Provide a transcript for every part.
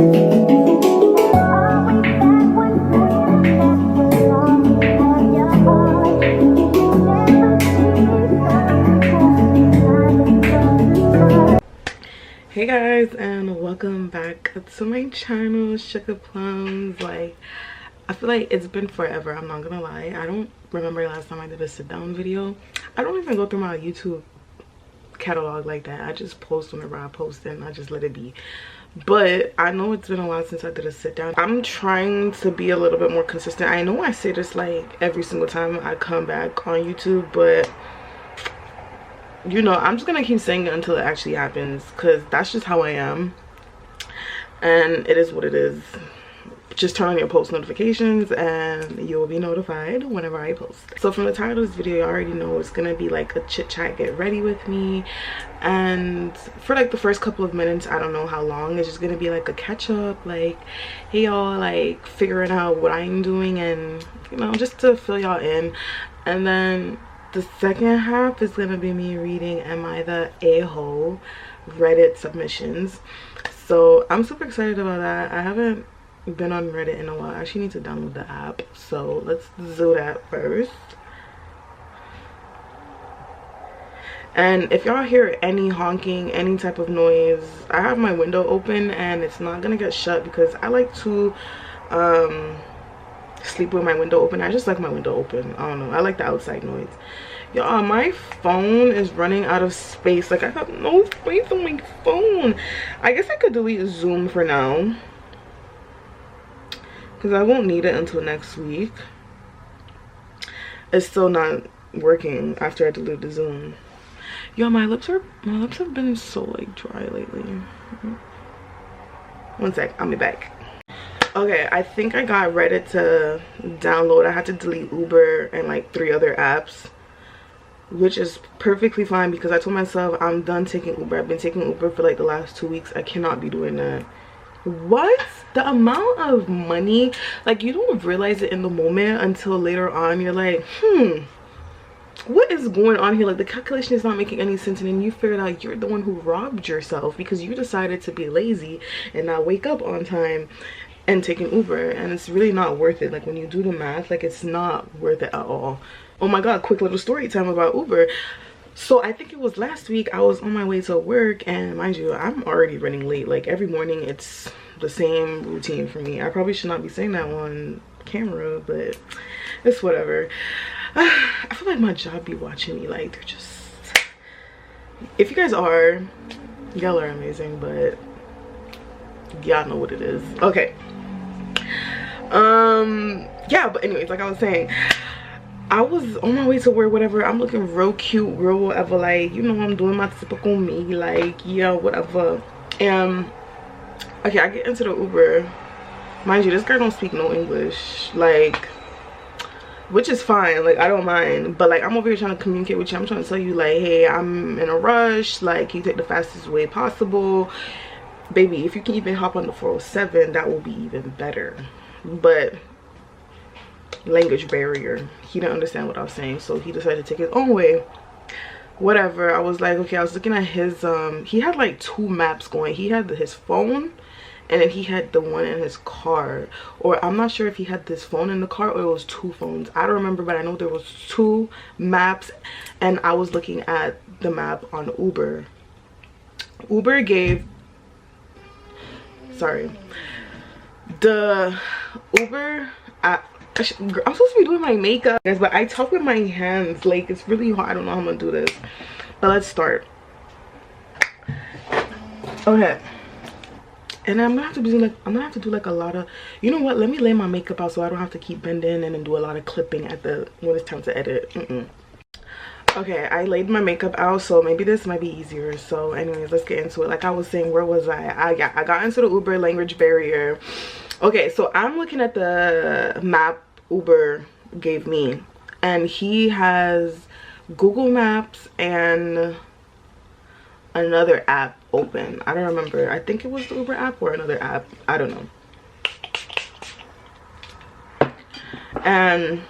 Hey guys, and welcome back to my channel, Sugar Plums. Like, I feel like it's been forever, I'm not gonna lie. I don't remember last time I did a sit down video. I don't even go through my YouTube catalog like that. I just post whenever I post and I just let it be. But I know it's been a while since I did a sit down. I'm trying to be a little bit more consistent. I know I say this like every single time I come back on YouTube, but you know, I'm just gonna keep saying it until it actually happens, because that's just how I am, and it is what it is. Just turn on your post notifications and you will be notified whenever I post. So from the title of this video, you already know it's gonna be like a chit chat, get ready with me, and for like the first couple of minutes, I don't know how long, it's just gonna be like a catch up, like, hey y'all, like figuring out what I'm doing, and you know, just to fill y'all in. And then the second half is gonna be me reading Am I the A-hole Reddit submissions. So I'm super excited about that. I haven't been on Reddit in a while. I actually need to download the app, so let's do that first. And if y'all hear any honking, any type of noise, I have my window open and it's not gonna get shut because I like to sleep with my window open. I just like my window open. I don't know, I like the outside noise. Y'all, my phone is running out of space. Like, I have no space on my phone. I guess I could delete Zoom for now, because I won't need it until next week. It's still not working after I delete the Zoom. Yo, my lips have been so like dry lately. One sec, I'll be back. Okay, I think I got Reddit to download. I had to delete Uber and like 3 other apps, which is perfectly fine because I told myself I'm done taking Uber. I've been taking Uber for like the last 2 weeks. I cannot be doing that. What? The amount of money, like, you don't realize it in the moment until later on. You're like, what is going on here? Like, the calculation is not making any sense, and then you figured out you're the one who robbed yourself because you decided to be lazy and not wake up on time and taking Uber, and it's really not worth it. Like, when you do the math, like, it's not worth it at all. Oh my god, quick little story time about Uber. So I think it was last week, I was on my way to work, and mind you, I'm already running late. Like, every morning it's the same routine for me. I probably should not be saying that on camera, but it's whatever. I feel like my job be watching me. Like, they're just, if you guys are, y'all are amazing, but y'all know what it is. Okay, yeah, but anyways, like I was saying, I was on my way to work, whatever. I'm looking real cute, real whatever, like, you know, I'm doing my typical me, like, yeah, whatever. And okay, I get into the Uber. Mind you, this girl don't speak no English, like, which is fine, like, I don't mind, but like, I'm over here trying to communicate with you. I'm trying to tell you, like, hey, I'm in a rush, like, you take the fastest way possible. Baby, if you can even hop on the 407, that will be even better. But language barrier, he didn't understand what I was saying, so he decided to take his own way. Whatever. I was like, okay, I was looking at his he had like 2 maps going. He had his phone, and then he had the one in his car, or I'm not sure if he had this phone in the car or it was 2 phones. I don't remember, but I know there was 2 maps, and I was looking at the map on Uber. Uber gave, sorry, the Uber app, I'm supposed to be doing my makeup, guys, but I talk with my hands, like, it's really hard. I don't know how I'm gonna do this, but let's start. Okay, and I'm gonna have to do like a lot of, you know what, let me lay my makeup out so I don't have to keep bending and then do a lot of clipping at the when it's time to edit. Okay, I laid my makeup out, so maybe this might be easier. So anyways, let's get into it. Like I was saying, where was I got into the Uber language barrier. Okay, so I'm looking at the map Uber gave me, and he has Google Maps and another app open. I don't remember. I think it was the Uber app or another app. I don't know. And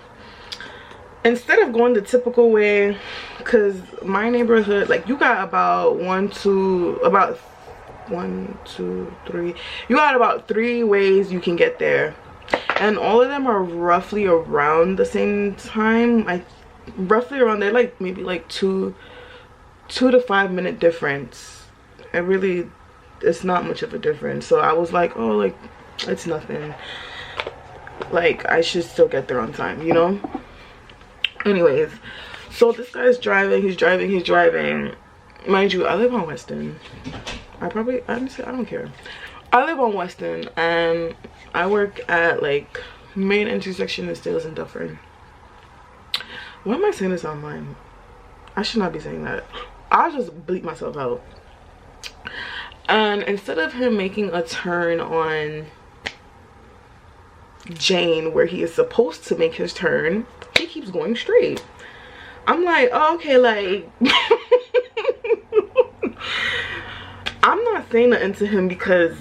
instead of going the typical way, because my neighborhood, like, you got about 1, 2, 3. You got about 3 ways you can get there, and all of them are roughly around the same time. Roughly around there, like maybe like 2 to 5 minute difference. It's not much of a difference. So I was like, oh, like it's nothing, like I should still get there on time, you know. Anyways, so this guy's driving, he's driving. Mind you, I live on Weston. Honestly, I don't care. I live on Weston and I work at like main intersection of Sales and Dufferin. Why am I saying this online? I should not be saying that. I'll just bleep myself out. And instead of him making a turn on Jane where he is supposed to make his turn, he keeps going straight. I'm like, oh, okay, like I'm not saying nothing to him because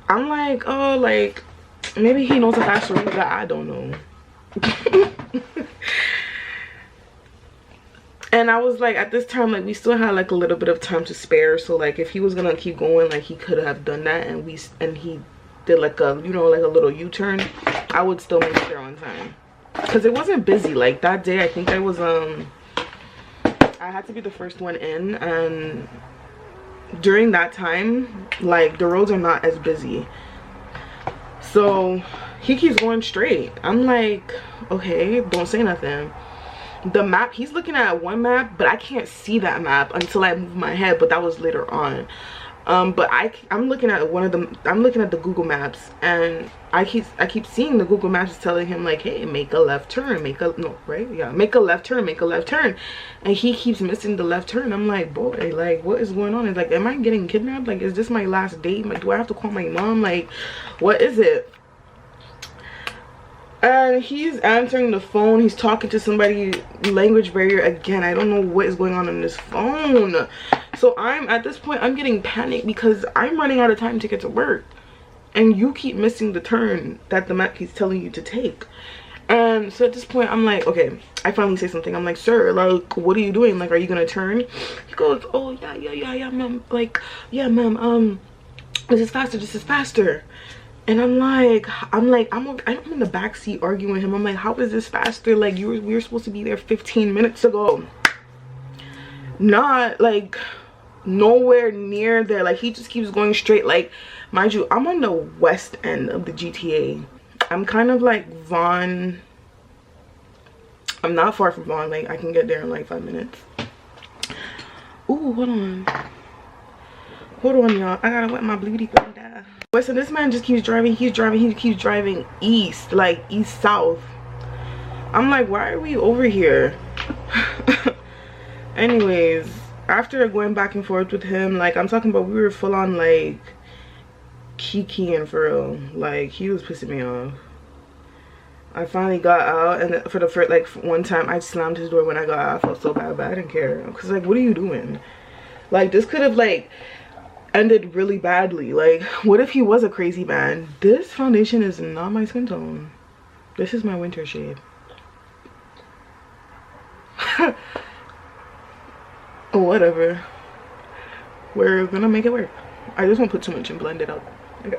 I'm like, oh, like maybe he knows a faster route that I don't know. And I was like, at this time, like we still had like a little bit of time to spare, so like if he was gonna keep going, like he could have done that, and he did like a, you know, like a little U-turn, I would still make it there on time because it wasn't busy. Like that day I think I was I had to be the first one in, and during that time like the roads are not as busy. So he keeps going straight. I'm like, okay, don't say nothing. The map, he's looking at one map, but I can't see that map until I move my head, but that was later on. But I'm looking at I'm looking at the Google Maps, and I keep seeing the Google Maps telling him like, hey, make a left turn, make a left turn, and he keeps missing the left turn. I'm like, boy, like what is going on? It's like, am I getting kidnapped? Like, is this my last date? Like, do I have to call my mom? Like, what is it? And he's answering the phone, he's talking to somebody, language barrier again. I don't know what is going on this phone. So at this point I'm getting panicked because I'm running out of time to get to work, and you keep missing the turn that the map keeps telling you to take. And so at this point I'm like, okay, I finally say something. I'm like, sir, like what are you doing? Like, are you gonna turn? He goes, oh yeah ma'am, like yeah ma'am, this is faster. And I'm in the back seat arguing with him. I'm like, how is this faster? Like we were supposed to be there 15 minutes ago. Not like nowhere near there. Like he just keeps going straight. Like, mind you, I'm on the west end of the GTA. I'm kind of like Vaughn. I'm not far from Vaughn. Like I can get there in like 5 minutes. Ooh, hold on y'all, I gotta wet my beauty down. But so this man just keeps driving, he keeps driving east, like east south. I'm like, why are we over here? Anyways, after going back and forth with him, like I'm talking about, we were full on like kikiing for real. Like he was pissing me off. I finally got out, and for the first like one time I slammed his door when I got out. I felt so bad, but I didn't care because like, what are you doing? Like this could have like ended really badly. Like what if he was a crazy man? This foundation is not my skin tone. This is my winter shade. Whatever, we're gonna make it work. I just won't put too much and blend it out. Okay.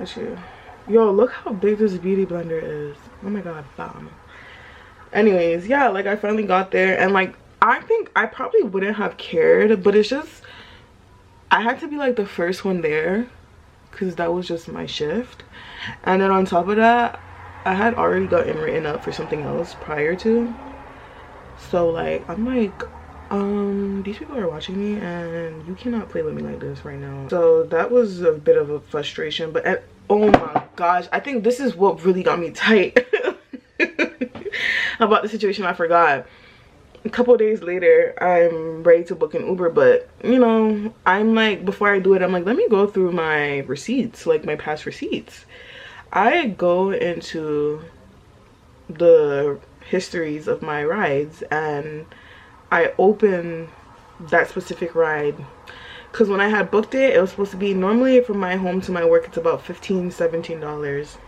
Actually, yo, look how big this beauty blender is. Oh my god, bomb. Anyways, yeah, like I finally got there, and like I think I probably wouldn't have cared, but it's just I had to be like the first one there because that was just my shift. And then on top of that, I had already gotten written up for something else prior to. So like I'm like, these people are watching me and you cannot play with me like this right now. So that was a bit of a frustration, but oh my gosh, I think this is what really got me tight about the situation. I forgot. A couple days later, I'm ready to book an Uber, but you know, I'm like, before I do it, I'm like, let me go through my receipts, like my past receipts. I go into the histories of my rides and I open that specific ride, because when I had booked it, it was supposed to be, normally from my home to my work it's about $15–17.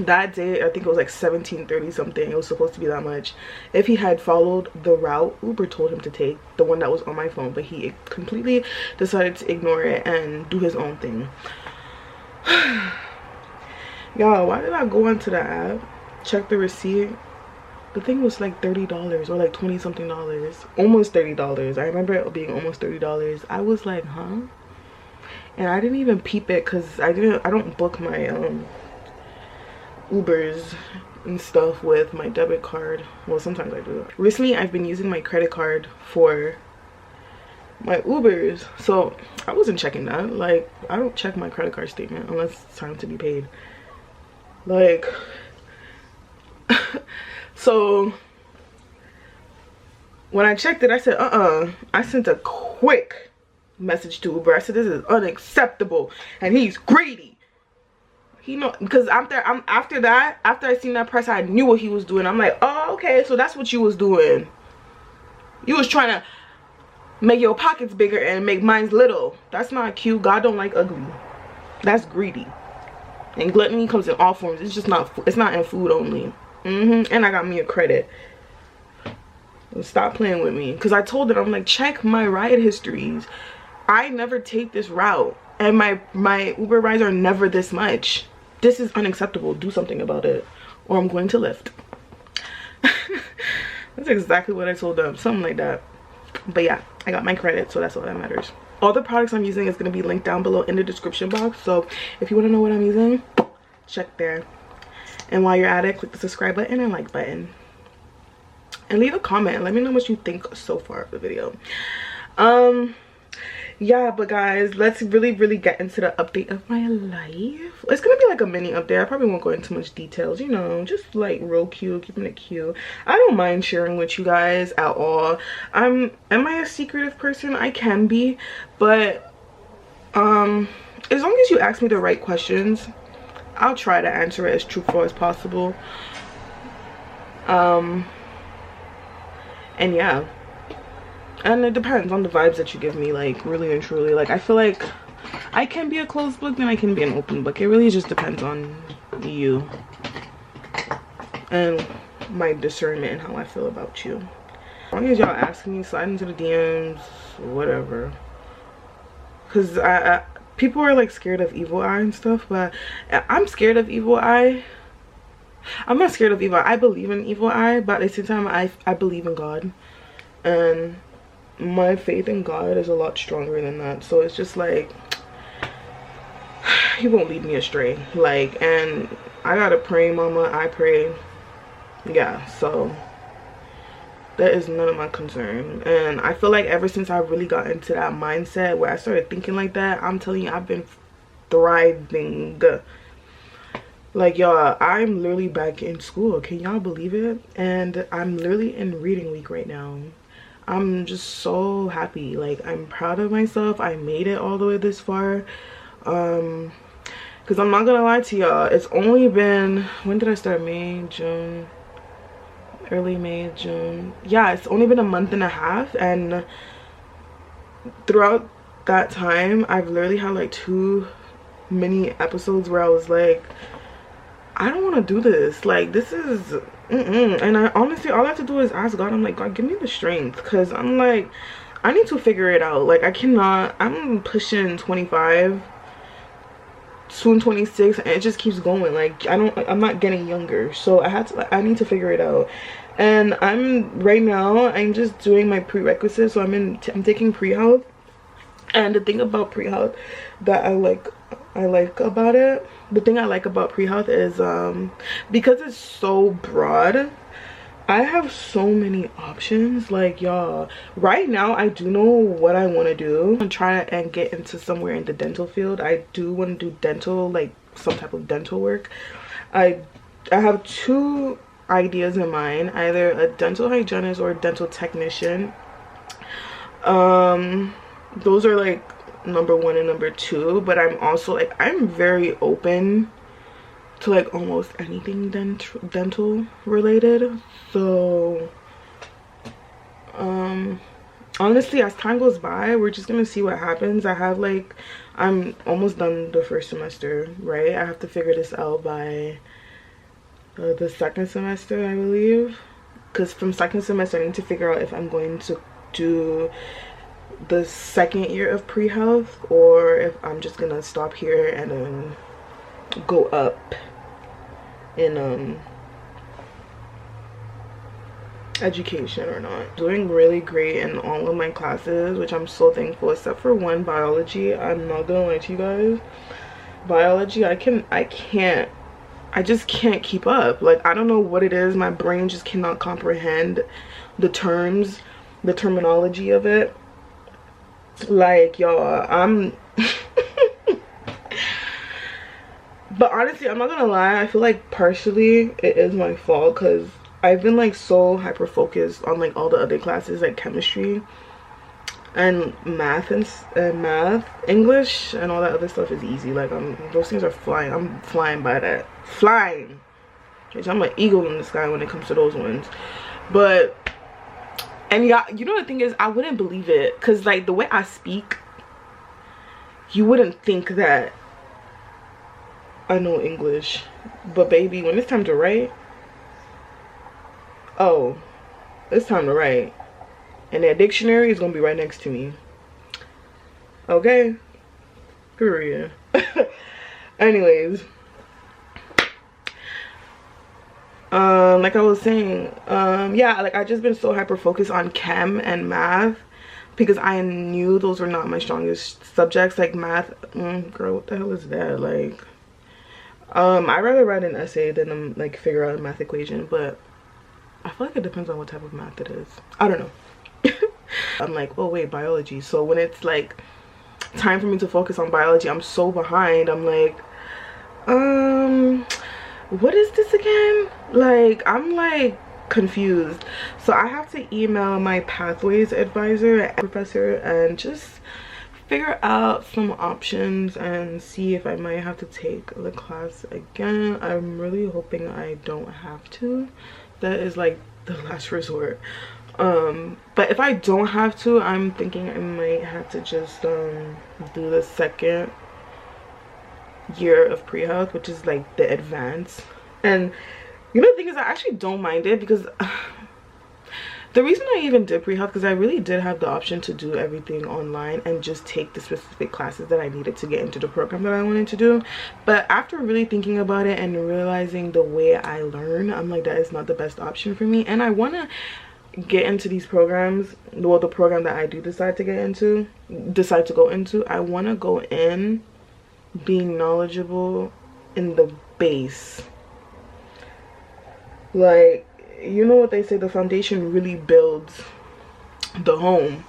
that day I think it was like 17:30 something. It was supposed to be that much. If he had followed the route Uber told him to take, the one that was on my phone, but he completely decided to ignore it and do his own thing. Y'all, why did I go onto the app, check the receipt? The thing was like $30 or like 20 something dollars, almost $30. I remember it being almost $30. I was like, huh? And I didn't even peep it because I don't book my Ubers and stuff with my debit card. Well, sometimes I do. Recently I've been using my credit card for my Ubers, so I wasn't checking that. Like, I don't check my credit card statement unless it's time to be paid. Like so when I checked it, I said I sent a quick message to Uber. I said, this is unacceptable and he's greedy. He know, because after I seen that price, I knew what he was doing. I'm like, oh, okay, so that's what you was doing. You was trying to make your pockets bigger and make mine little. That's not cute. God don't like ugly. That's greedy. And gluttony comes in all forms. It's just not, it's not in food only. And I got me a credit. Stop playing with me. Because I told it, I'm like, check my ride histories. I never take this route. And my Uber rides are never this much. This is unacceptable. Do something about it. Or I'm going to Lyft. That's exactly what I told them. Something like that. But yeah, I got my credit, so that's all that matters. All the products I'm using is going to be linked down below in the description box. So if you want to know what I'm using, check there. And while you're at it, click the subscribe button and like button. And leave a comment and let me know what you think so far of the video. Yeah, but guys, let's really get into the update of my life. It's gonna be like a mini update. I probably won't go into much details, you know, just like real cute, keeping it cute. I don't mind sharing with you guys at all. Am I a secretive person? I can be, but as long as you ask me the right questions, I'll try to answer it as truthful as possible. And yeah, and it depends on the vibes that you give me, like, really and truly. Like, I feel like I can be a closed book and I can be an open book. It really just depends on you and my discernment and how I feel about you. As long as y'all ask me, slide into the DMs, whatever. Because people are like scared of evil eye and stuff, but I'm scared of evil eye. I'm not scared of evil eye. I believe in evil eye, but at the same time I believe in God, and my faith in God is a lot stronger than that. So it's just like, he won't lead me astray. Like, and I gotta pray, mama. I pray. Yeah, so that is none of my concern. And I feel like ever since I really got into that mindset where I started thinking like that, I'm telling you, I've been thriving. Like, y'all, I'm literally back in school. Can y'all believe it? And I'm literally in reading week right now. I'm just so happy. Like, I'm proud of myself. I made it all the way this far. Because I'm not gonna lie to y'all, it's only been, when did I start? May, June, early May, June. Yeah, it's only been a month and a half, and throughout that time I've literally had like 2 mini episodes where I was like, I don't want to do this. Like, this is and I honestly, all I have to do is ask God. I'm like, God, give me the strength, because I'm like, I need to figure it out. Like, I cannot, I'm pushing 25, soon 26, and it just keeps going. Like, I'm not getting younger, so I need to figure it out. And right now I'm just doing my prerequisites. So I'm taking pre-health, and the thing about pre-health that I like about it, the thing I like about pre-health is because it's so broad, I have so many options. Like, y'all, right now I do know what I want to do. I'm trying and get into somewhere in the dental field. I do want to do dental, like some type of dental work. I have 2 ideas in mind, either a dental hygienist or a dental technician. Those are like number 1 and number 2, but I'm also like, I'm very open to like almost anything dental related. So honestly, as time goes by, we're just gonna see what happens. I'm almost done the first semester, right? I have to figure this out by the second semester, I believe, because from second semester I need to figure out if I'm going to do the second year of pre-health or if I'm just gonna stop here and then go up in education or not. Doing really great in all of my classes, which I'm so thankful, except for one, biology. I'm not gonna lie to you guys, biology, I just can't keep up. Like, I don't know what it is, my brain just cannot comprehend the terms, the terminology of it. Like, y'all, I'm but honestly, I'm not gonna lie, I feel like partially it is my fault because I've been like so hyper focused on like all the other classes, like chemistry and math English and all that other stuff is easy. Like, those things are flying. I'm flying by that, flying. I'm an eagle in the sky when it comes to those ones. But, and yeah, you know, the thing is, I wouldn't believe it because like the way I speak, you wouldn't think that I know English. But baby, when it's time to write, oh, it's time to write, and that dictionary is gonna be right next to me. Okay, period. Anyways, like I was saying, yeah, like I just been so hyper focused on chem and math because I knew those were not my strongest subjects. Like math, girl, what the hell is that? Like, I'd rather write an essay than like figure out a math equation, but I feel like it depends on what type of math it is. I don't know. I'm like, oh wait, biology. So when it's like time for me to focus on biology, I'm so behind. I'm like, what is this again? Like, I'm like confused. So I have to email my pathways advisor and professor and just figure out some options and see if I might have to take the class again. I'm really hoping I don't have to. That is like the last resort. But if I don't have to, I'm thinking I might have to just do the second year of pre-health, which is like the advanced. And you know, the thing is, I actually don't mind it because the reason I even did pre-health, because I really did have the option to do everything online and just take the specific classes that I needed to get into the program that I wanted to do. But after really thinking about it and realizing the way I learn, I'm like, that is not the best option for me. And I want to get into these programs, well, the program that I do decide to go into, I want to go in being knowledgeable in the base. Like, you know what they say, the foundation really builds the home.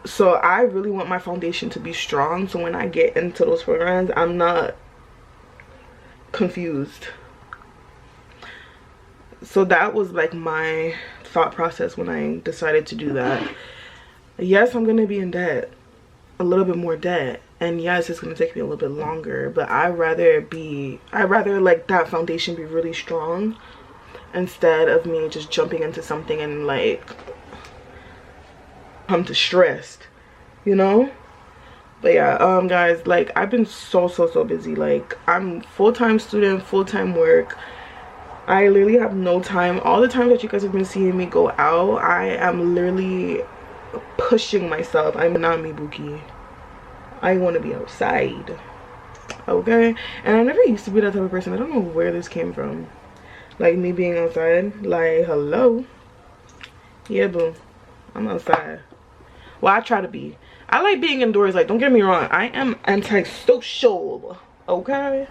So I really want my foundation to be strong, so when I get into those programs, I'm not confused. So that was like my thought process when I decided to do that. Yes, I'm gonna be in debt, a little bit more debt, and yes, it's gonna take me a little bit longer, but I'd rather like that foundation be really strong instead of me just jumping into something and like I'm distressed, you know. But yeah, guys, like I've been so busy. Like, I'm full-time student, full-time work. I literally have no time. All the time that you guys have been seeing me go out, I am literally pushing myself. I'm not me, Buki. I want to be outside, okay? And I never used to be that type of person. I don't know where this came from, like me being outside. Like, hello, yeah, boo, I'm outside. Well, I try to be. I like being indoors, like, don't get me wrong, I am antisocial, okay?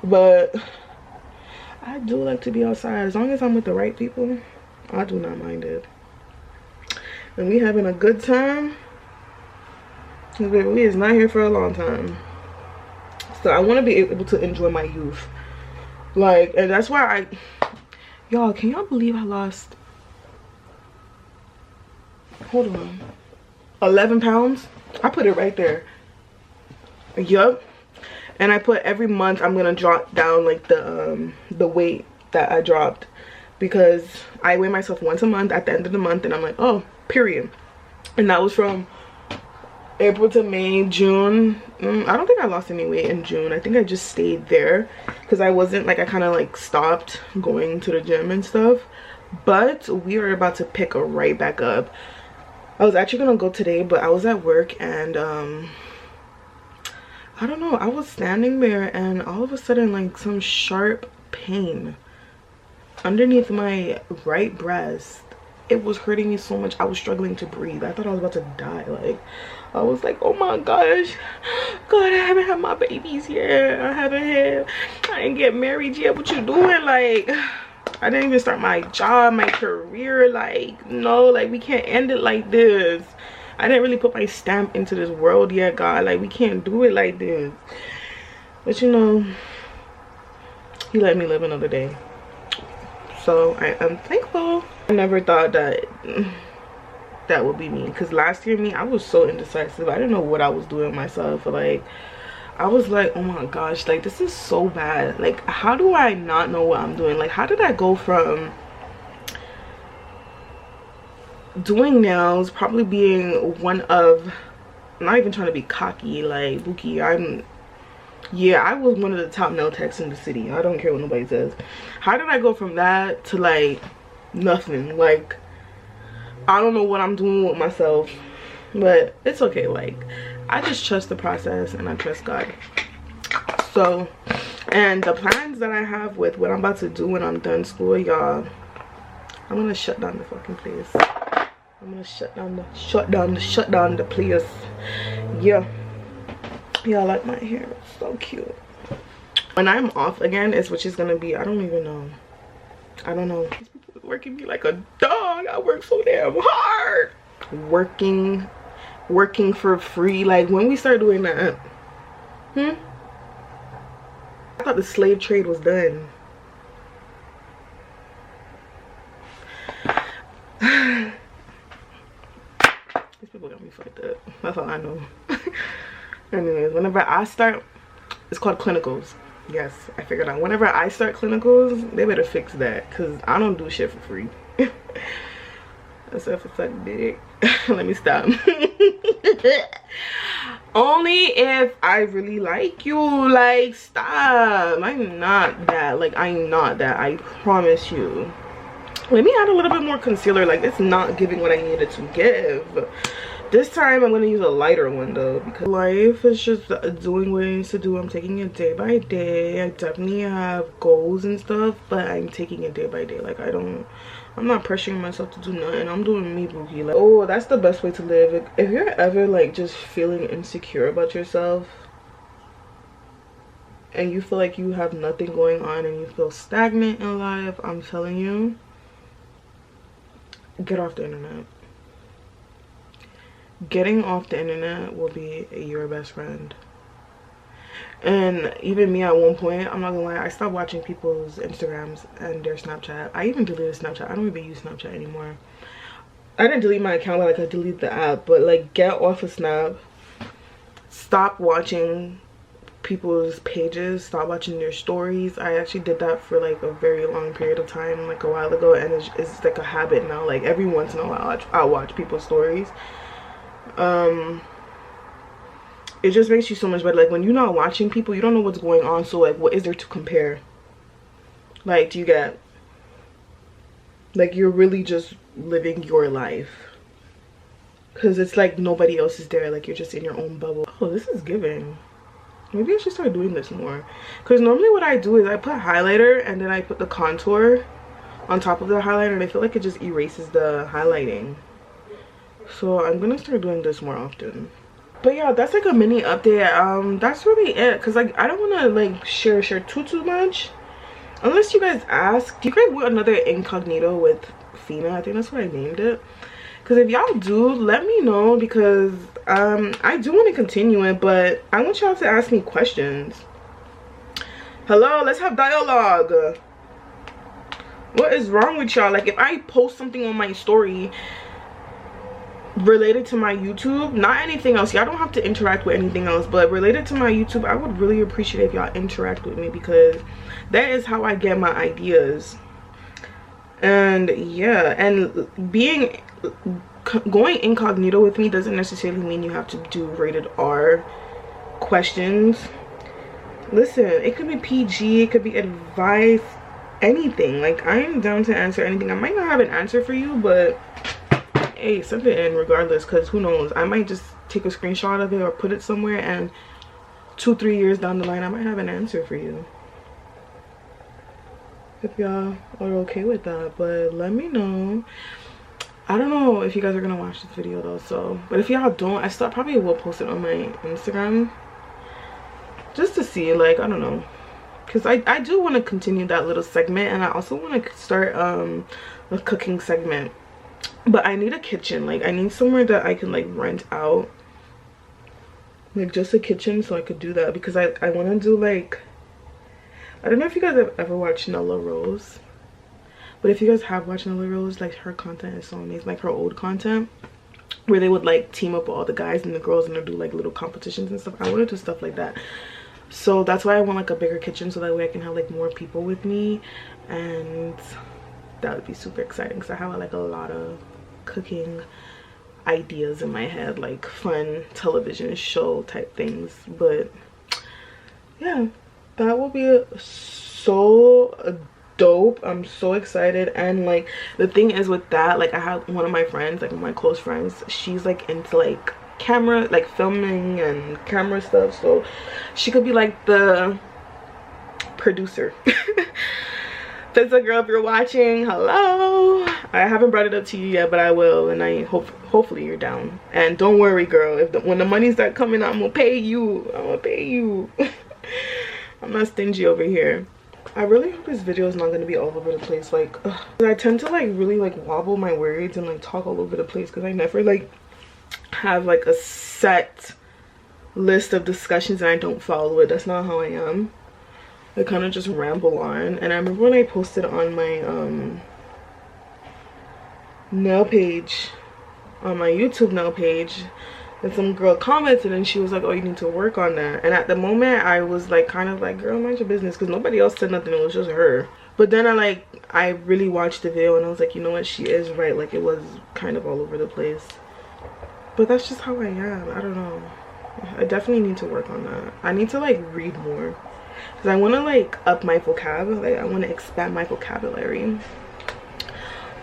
But I do like to be outside. As long as I'm with the right people, I do not mind it. And we having a good time, we is not here for a long time. So I want to be able to enjoy my youth. Like, and that's why y'all, can y'all believe I lost, hold on, 11 pounds? I put it right there. Yup. And I put every month I'm gonna drop down like the weight that I dropped, because I weigh myself once a month at the end of the month, and I'm like, oh, period. And that was from April to May, June. I don't think I lost any weight in June. I think I just stayed there because I wasn't like, I kind of like stopped going to the gym and stuff. But we are about to pick right back up. I was actually gonna go today, but I was at work and I don't know, I was standing there and all of a sudden like some sharp pain underneath my right breast. It was hurting me so much. I was struggling to breathe. I thought I was about to die. Like, I was like, oh my gosh, God, I haven't had my babies yet. I didn't get married yet. What you doing? Like, I didn't even start my job, my career. Like, no, like, we can't end it like this. I didn't really put my stamp into this world yet, God. Like, we can't do it like this. But you know, he let me live another day. So I am thankful. I never thought that that would be me, because last year I was so indecisive. I didn't know what I was doing myself. Like, I was like, oh my gosh, like, this is so bad. Like, how do I not know what I'm doing? Like, how did I go from doing nails, probably being one of, I'm not even trying to be cocky, like Buki, I was one of the top nail techs in the city. I don't care what nobody says. How did I go from that to like nothing? Like, I don't know what I'm doing with myself, but it's okay. Like, I just trust the process and I trust God. So, and the plans that I have with what I'm about to do when I'm done school, y'all, I'm gonna shut down the fucking place. I'm gonna shut down the place. Yeah. Yeah, I like my hair. It's so cute. When I'm off again is which is gonna be, I don't even know. I don't know. These people are working me like a dog. I work so damn hard. Working for free. Like, when we start doing that, I thought the slave trade was done. These people got me fucked up. That's all I know. Anyways, whenever I start, it's called clinicals. Yes, I figured out. Whenever I start clinicals, they better fix that, because I don't do shit for free. Except for suck dick. Let me stop. Only if I really like you. Like, stop. I'm not that. Like, I'm not that. I promise you. Let me add a little bit more concealer. Like, it's not giving what I needed to give. This time I'm gonna use a lighter one though, because life is just doing what it needs to do. I'm taking it day by day. I definitely have goals and stuff, but I'm taking it day by day. Like, I'm not pressuring myself to do nothing. I'm doing me, Boogie. Like, oh, that's the best way to live. If you're ever like just feeling insecure about yourself and you feel like you have nothing going on and you feel stagnant in life, I'm telling you, get off the internet. Getting off the internet will be your best friend. And even me, at one point, I'm not gonna lie, I stopped watching people's Instagrams and their Snapchat. I even deleted Snapchat. I don't even use Snapchat anymore. I didn't delete my account, but like, I deleted the app. But like, get off of Snap. Stop watching people's pages. Stop watching their stories. I actually did that for like a very long period of time, like a while ago, and it's like a habit now. Like, every once in a while I'll watch people's stories. It just makes you so much better. Like, when you're not watching people, you don't know what's going on, so like, what is there to compare? Like, do you get, like, you're really just living your life, because it's like nobody else is there. Like, you're just in your own bubble. Oh, this is giving. Maybe I should start doing this more, because normally what I do is I put highlighter and then I put the contour on top of the highlighter, and I feel like it just erases the highlighting. So I'm gonna start doing this more often. But yeah, that's like a mini update. That's really it, because like, I don't want to like share too much unless you guys ask. Do you guys want another incognito with FINA? I think that's what I named it. Because if y'all do, let me know, because I do want to continue it, but I want y'all to ask me questions. Hello, let's have dialogue. What is wrong with y'all? Like, if I post something on my story related to my YouTube, not anything else, y'all don't have to interact with anything else, but related to my YouTube, I would really appreciate if y'all interact with me, because that is how I get my ideas. And yeah, and being going incognito with me doesn't necessarily mean you have to do rated R questions. Listen, it could be PG, it could be advice, anything. Like, I am down to answer anything. I might not have an answer for you, but hey, send it in regardless, because who knows, I might just take a screenshot of it or put it somewhere, and 2-3 years down the line I might have an answer for you, if y'all are okay with that. But let me know. I don't know if you guys are gonna watch this video though, so, but if y'all don't, I still probably will post it on my Instagram just to see, like, I don't know, because I do want to continue that little segment, and I also want to start a cooking segment. But I need a kitchen. Like, I need somewhere that I can like rent out, like just a kitchen, so I could do that, because I want to do, like, I don't know if you guys have ever watched Nella Rose, but if you guys have watched Nella Rose, like, her content is so amazing. Like, her old content where they would like team up all the guys and the girls and they do like little competitions and stuff. I want to do stuff like that. So that's why I want like a bigger kitchen, so that way I can have like more people with me, and that would be super exciting, because I have like a lot of cooking ideas in my head, like fun television show type things. But yeah, that will be so dope. I'm so excited. And like, the thing is with that, like, I have one of my friends, like my close friends, she's like into like camera, like filming and camera stuff, so she could be like the producer. That's a girl, if you're watching, hello. I haven't brought it up to you yet, but I will, and I hopefully you're down. And don't worry, girl, if when the money start coming, I'm gonna pay you. I'm gonna pay you. I'm not stingy over here. I really hope this video is not going to be all over the place. Like, I tend to like really like wobble my words and like talk all over the place, because I never like have like a set list of discussions and I don't follow it. That's not how I am. I kind of just ramble on. And I remember when I posted on my nail page, on my YouTube nail page, and some girl commented and she was like, oh, you need to work on that. And at the moment I was like kind of like, girl, mind your business, because nobody else said nothing, it was just her. But then I really watched the video and I was like, you know what, she is right. Like, it was kind of all over the place, but that's just how I am. I don't know, I definitely need to work on that. I need to like read more, because I want to like up my vocab. Like, I want to expand my vocabulary.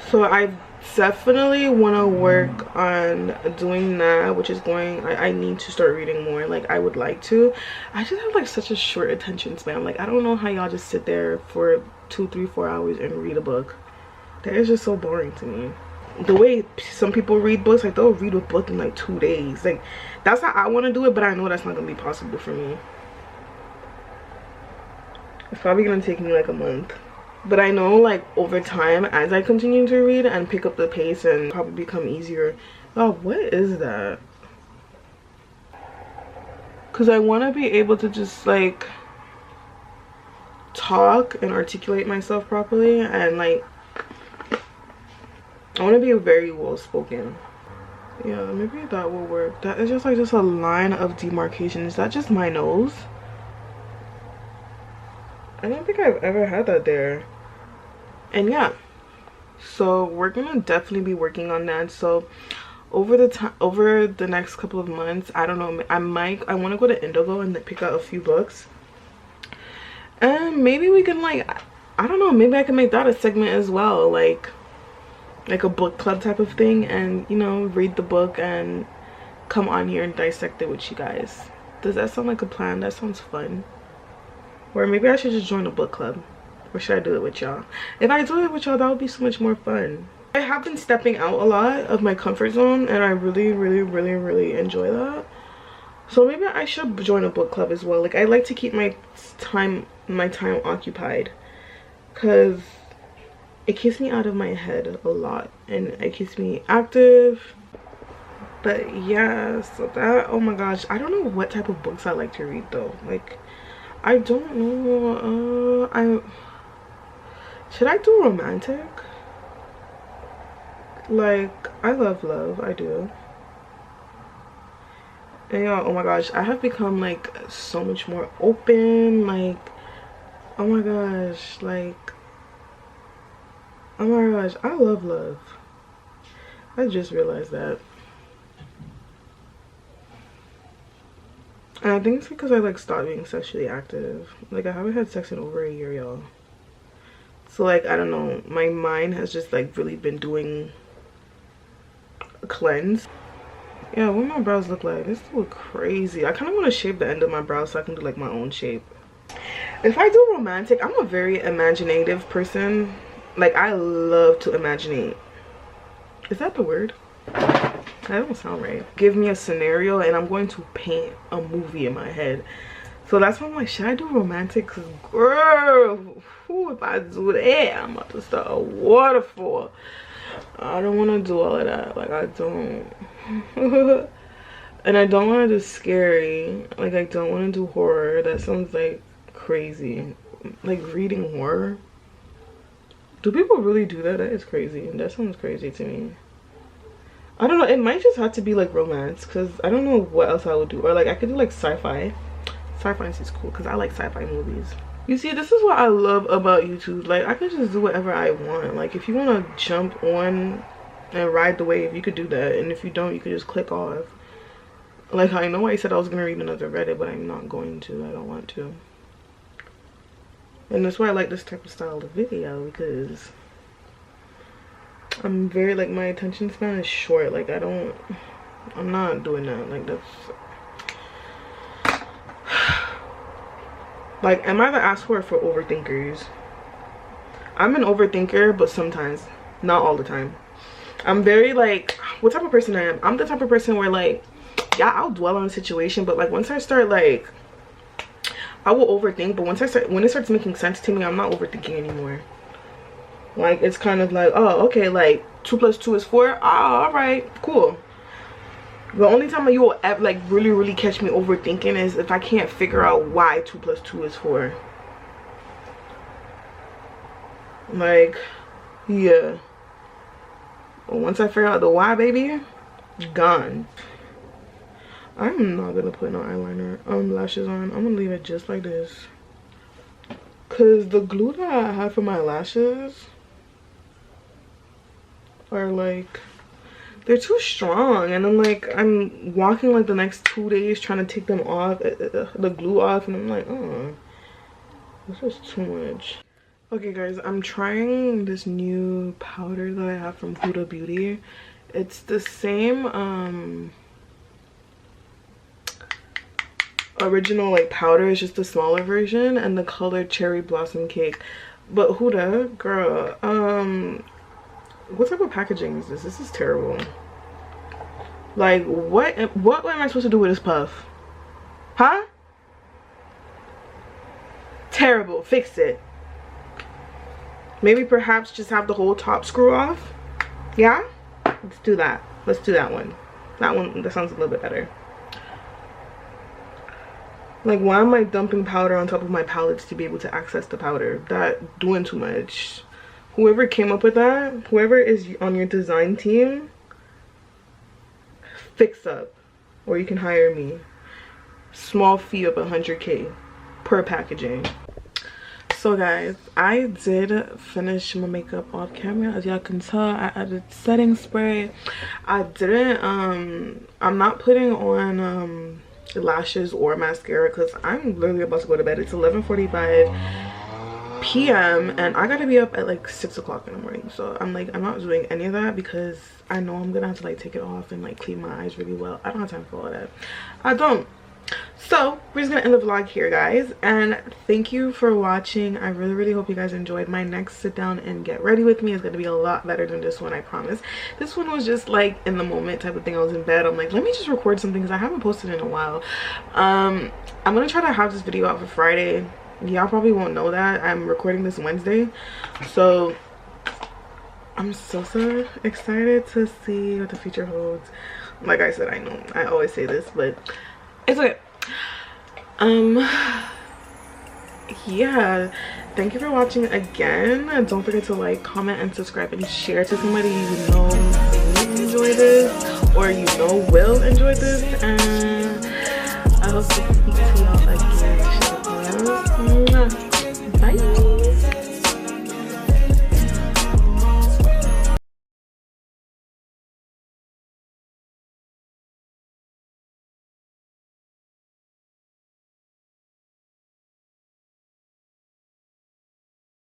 So I definitely want to work on doing that, which is going, I need to start reading more. Like, I would like to. I just have like such a short attention span. Like, I don't know how y'all just sit there for 2, 3, 4 hours and read a book. That is just so boring to me. The way some people read books, like, they'll read a book in like 2 days. Like, that's how I want to do it, but I know that's not gonna be possible for me. It's probably gonna take me like a month. But I know, like, over time, as I continue to read and pick up the pace and probably become easier. Oh, what is that? Because I want to be able to just like talk and articulate myself properly, and like, I want to be very well spoken. Yeah, maybe that will work. That is just like just a line of demarcation. Is that just my nose? I don't think I've ever had that there. And yeah, so we're gonna definitely be working on that. So over the next couple of months, I don't know, I want to go to Indigo and pick out a few books, and maybe we can, like, I don't know, maybe I can make that a segment as well, like a book club type of thing, and, you know, read the book and come on here and dissect it with you guys. Does that sound like a plan? That sounds fun. Or maybe I should just join a book club. Or should I do it with y'all? If I do it with y'all, that would be so much more fun. I have been stepping out a lot of my comfort zone, and I really enjoy that. So maybe I should join a book club as well. Like, I like to keep my time occupied, because it keeps me out of my head a lot and it keeps me active. But yeah, so that, oh my gosh, I don't know what type of books I like to read though. Like, I don't know. Should I do romantic? Like, I love love, I do. And yeah, oh my gosh, I have become like so much more open. Like, oh my gosh, like, oh my gosh, I love love. I just realized that. And I think it's because I like stopped being sexually active. Like I haven't had sex in over a year, y'all. So like, I don't know, my mind has just like really been doing a cleanse. Yeah, what my brows look like? This look crazy. I kind of want to shape the end of my brows so I can do like my own shape. If I do romantic, I'm a very imaginative person. Like I love to imaginate. Is that the word? That don't sound right. Give me a scenario and I'm going to paint a movie in my head. So that's why I'm like, should I do romantic? Because girl, if I do that, I'm about to start a waterfall. I don't want to do all of that. Like I don't. And I don't want to do scary. Like I don't want to do horror. That sounds like crazy. Like reading horror. Do people really do that? That is crazy. That sounds crazy to me. I don't know. It might just have to be like romance, because I don't know what else I would do. Or like I could do like sci-fi. Sci-fi is cool because I like sci-fi movies. You see, this is what I love about YouTube. Like I could just do whatever I want. Like if you want to jump on and ride the wave, you could do that. And if you don't, you could just click off. Like I know I said I was gonna read another Reddit, but I'm not going to. I don't want to. And that's why I like this type of style of video, because I'm very like, my attention span is short. Like I'm not doing that. Like that's like, am I the ass for overthinkers? I'm an overthinker, but sometimes, not all the time. I'm very like, what type of person I am? I'm the type of person where like, yeah, I'll dwell on a situation, but like once I start like, I will overthink, but when it starts making sense to me, I'm not overthinking anymore. Like it's kind of like, oh okay, like 2 + 2 is 4. Ah, all right, cool. The only time you will ever like really catch me overthinking is if I can't figure out why 2 + 2 is 4. Like, yeah. But once I figure out the why, baby, gone. I'm not gonna put no eyeliner lashes on. I'm gonna leave it just like this, cause the glue that I have for my lashes are like, they're too strong, and I'm like, I'm walking like the next 2 days trying to take them off, the glue off, and I'm like, oh, this is too much. Okay guys, I'm trying this new powder that I have from Huda Beauty. It's the same original like powder, it's just a smaller version, and the color Cherry Blossom Cake. But Huda, girl, what type of packaging is this? This is terrible. Like what am I supposed to do with this puff? Huh? Terrible. Fix it. Maybe perhaps just have the whole top screw off. Yeah, let's do that. Let's do that one. That sounds a little bit better. Like, why am I dumping powder on top of my palettes to be able to access the powder? That doing too much. Whoever came up with that, whoever is on your design team, fix up, or you can hire me. Small fee of 100K per packaging. So guys, I did finish my makeup off camera. As y'all can tell, I added setting spray. I didn't I'm not putting on lashes or mascara because I'm literally about to go to bed. It's 11:45 p.m. and I gotta be up at like 6 o'clock in the morning. So I'm like, I'm not doing any of that because I know I'm gonna have to like take it off and like clean my eyes really well. I don't have time for all that. I don't. So we're just gonna end the vlog here, guys, and thank you for watching. I really hope you guys enjoyed. My next sit down and get ready with me is gonna be a lot better than this one, I promise. This one was just like in the moment type of thing. I was in bed, I'm like, let me just record something because I haven't posted in a while. I'm gonna try to have this video out for Friday. Y'all probably won't know that I'm recording this Wednesday, so I'm so excited to see what the future holds. Like I said, I know I always say this, but it's okay. Yeah, thank you for watching again. Don't forget to like, comment, and subscribe, and share to somebody you know will enjoy this, or you know will enjoy this. And I hope to speak to y'all